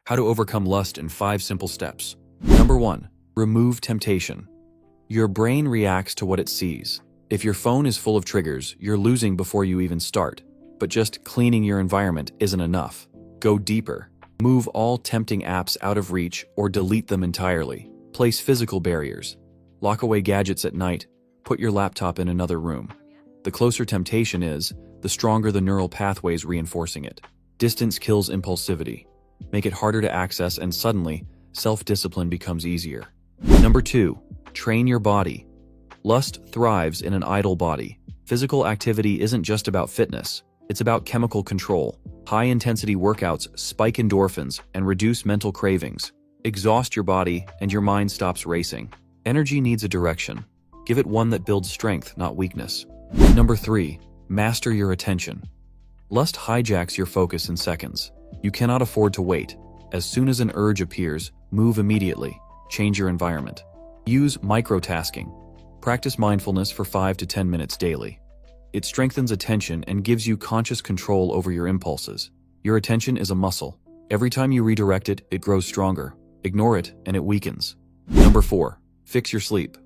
How to overcome lust in 5 simple steps. Number 1. Remove temptation. Your brain reacts to what it sees. If your phone is full of triggers, you're losing before you even start. But just cleaning your environment isn't enough. Go deeper. Move all tempting apps out of reach or delete them entirely. Place physical barriers. Lock away gadgets at night. Put your laptop in another room. The closer temptation is, the stronger the neural pathways reinforcing it. Distance kills impulsivity. Make it harder to access and suddenly, self-discipline becomes easier. Number 2. Train your body. Lust thrives in an idle body. Physical activity isn't just about fitness. It's about chemical control. High-intensity workouts spike endorphins and reduce mental cravings. Exhaust your body and your mind stops racing. Energy needs a direction. Give it one that builds strength, not weakness. Number 3. Master your attention. Lust hijacks your focus in seconds. You cannot afford to wait. As soon as an urge appears, move immediately. Change your environment. Use microtasking. Practice mindfulness for 5 to 10 minutes daily. It strengthens attention and gives you conscious control over your impulses. Your attention is a muscle. Every time you redirect it, it grows stronger. Ignore it, and it weakens. Number 4. Fix your sleep.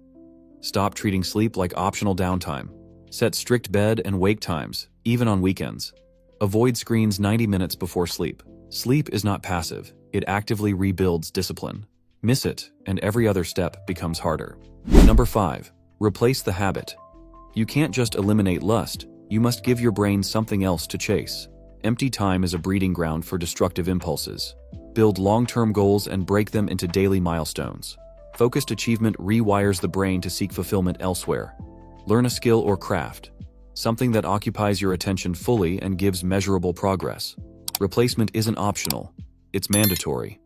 Stop treating sleep like optional downtime. Set strict bed and wake times, even on weekends. Avoid screens 90 minutes before sleep. Sleep is not passive. It actively rebuilds discipline. Miss it, and every other step becomes harder. Number 5. Replace the habit. You can't just eliminate lust. You must give your brain something else to chase. Empty time is a breeding ground for destructive impulses. Build long-term goals and break them into daily milestones. Focused achievement rewires the brain to seek fulfillment elsewhere. Learn a skill or craft. Something that occupies your attention fully and gives measurable progress. Replacement isn't optional. It's mandatory.